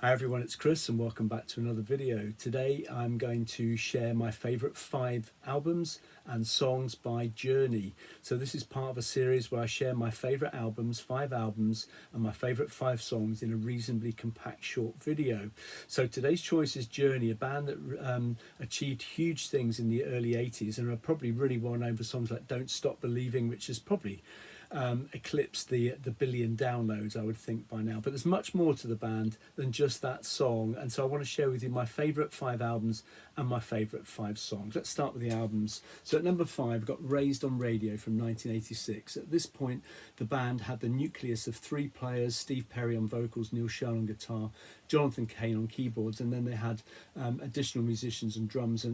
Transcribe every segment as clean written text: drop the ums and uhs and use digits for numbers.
Hi everyone, it's Chris and welcome back to another video. Today I'm going to share my favourite 5 albums and songs by Journey. So this is part of a series where I share my favourite albums, 5 albums, and my favourite 5 songs in a reasonably compact short video. So today's choice is Journey, a band that achieved huge things in the early 80s and are probably really well known for songs like Don't Stop Believing, which is probably eclipsed the billion downloads, I would think, by now. But there's much more to the band than just that song, and so I want to share with you my favourite 5 albums and my favourite 5 songs. Let's start with the albums. So at number 5, I've got Raised on Radio from 1986. At this point, the band had the nucleus of 3 players: Steve Perry on vocals, Neil Schon on guitar, Jonathan Cain on keyboards, and then they had additional musicians and drums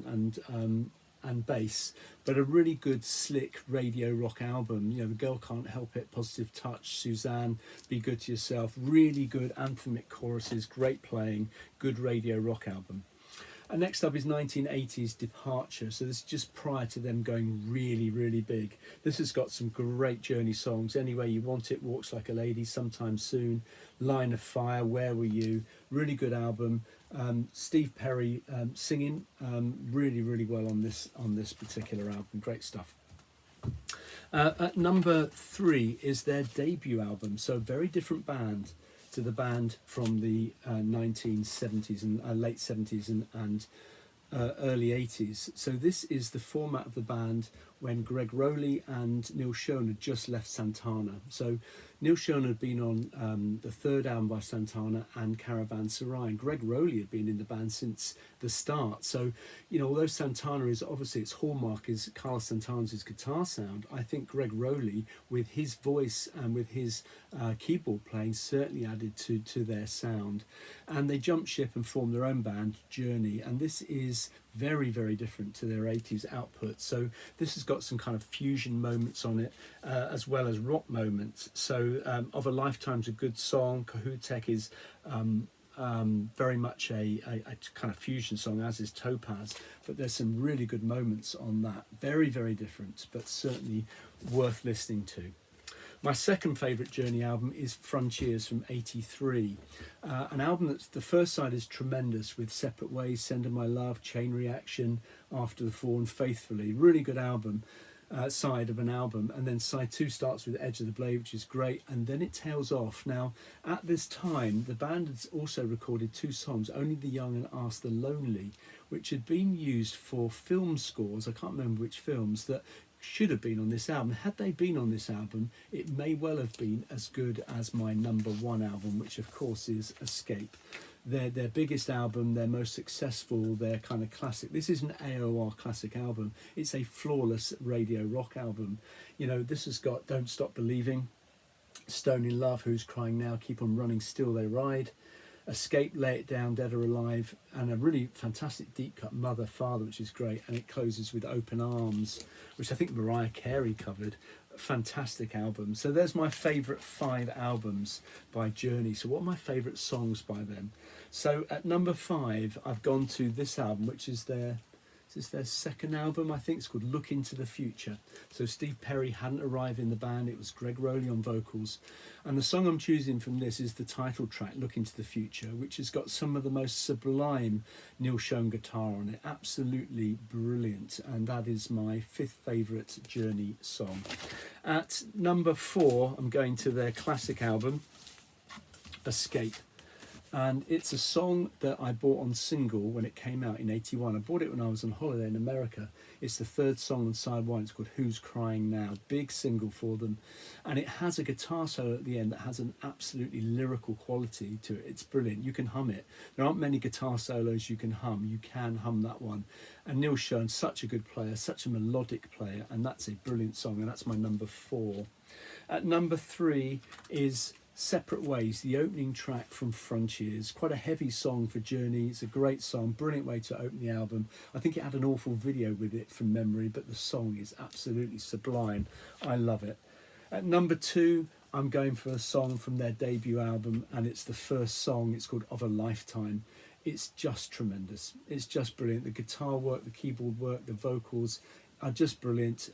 and bass, but a really good slick radio rock album. You know, The Girl Can't Help It, Positive Touch, Suzanne, Be Good to Yourself, really good anthemic choruses, great playing, good radio rock album. And next up is 1980s Departure. So this is just prior to them going really big. This has got some great Journey songs: Any Way You Want It, Walks Like a Lady, Sometime Soon, Line of Fire, Where Were You. Really good album. Steve Perry singing really well on this particular album. Great stuff. At number 3 is their debut album. So a very different band to the band from the 1970s and late 70s and early 80s. So this is the format of the band when Gregg Rolie and Neil Schon had just left Santana. So Neil Schon had been on the 3rd album by Santana and Caravanserai, and Gregg Rolie had been in the band since the start. So, you know, although Santana is obviously, its hallmark is Carlos Santana's guitar sound, I think Gregg Rolie, with his voice and with his keyboard playing, certainly added to their sound. And they jumped ship and formed their own band, Journey, and this is very different to their 80s output. So this has got some kind of fusion moments on it, as well as rock moments. So Of a Lifetime's a good song. Kohoutek is very much a kind of fusion song, as is Topaz, but there's some really good moments on that. Very different, but certainly worth listening to. My second favourite Journey album is Frontiers from '83, an album that's, the first side is tremendous, with Separate Ways, Send My Love, Chain Reaction, After the Fall and Faithfully. Really good album, side of an album. And then side 2 starts with Edge of the Blade, which is great, and then it tails off. Now, at this time, the band had also recorded 2 songs, Only the Young and Ask the Lonely, which had been used for film scores, I can't remember which films, that should have been on this album. Had they been on this album, it may well have been as good as my number 1 album, which of course is Escape. Their biggest album, their most successful, their kind of classic. This is an AOR classic album. It's a flawless radio rock album. You know, this has got Don't Stop Believing, Stone in Love, Who's Crying Now, Keep on Running, Still They Ride, Escape, Lay It Down, Dead or Alive, and a really fantastic deep cut, Mother, Father, which is great. And it closes with Open Arms, which I think Mariah Carey covered. Fantastic album. So there's my favourite 5 albums by Journey. So what are my favourite songs by them? So at number 5, I've gone to this album, which is their second album, I think. It's called Look Into the Future. So Steve Perry hadn't arrived in the band. It was Gregg Rolie on vocals. And the song I'm choosing from this is the title track, Look Into the Future, which has got some of the most sublime Neil Schon guitar on it. Absolutely brilliant. And that is my 5th favourite Journey song. At number 4, I'm going to their classic album, Escape. And it's a song that I bought on single when it came out in '81. I bought it when I was on holiday in America. It's the 3rd song on side 1. It's called Who's Crying Now. Big single for them. And it has a guitar solo at the end that has an absolutely lyrical quality to it. It's brilliant. You can hum it. There aren't many guitar solos you can hum. You can hum that one. And Neil Schon, such a good player, such a melodic player. And that's a brilliant song. And that's my number 4. At number 3 is Separate Ways, the opening track from Frontiers. Quite a heavy song for Journey. It's a great song, brilliant way to open the album. I think it had an awful video with it from memory, but the song is absolutely sublime. I love it. At number 2, I'm going for a song from their debut album, and it's the first song. It's called Of a Lifetime. It's just tremendous. It's just brilliant. The guitar work, the keyboard work, the vocals are just brilliant.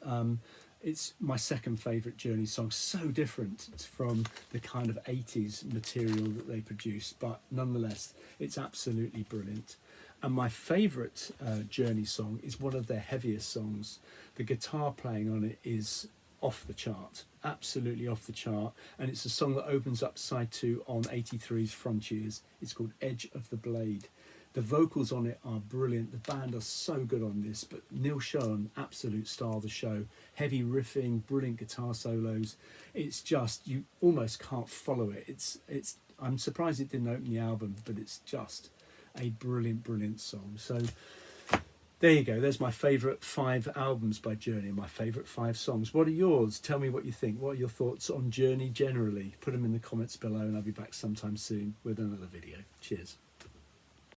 It's my second favourite Journey song. So different from the kind of 80s material that they produced, but nonetheless, it's absolutely brilliant. And my favourite Journey song is one of their heaviest songs. The guitar playing on it is off the chart, absolutely off the chart. And it's a song that opens up side 2 on 83's Frontiers. It's called Edge of the Blade. The vocals on it are brilliant. The band are so good on this, but Neil Schon, absolute star of the show. Heavy riffing, brilliant guitar solos. It's just, you almost can't follow it. It's. I'm surprised it didn't open the album, but it's just a brilliant, brilliant song. So there you go. There's my favourite 5 albums by Journey, my favourite 5 songs. What are yours? Tell me what you think. What are your thoughts on Journey generally? Put them in the comments below, and I'll be back sometime soon with another video. Cheers.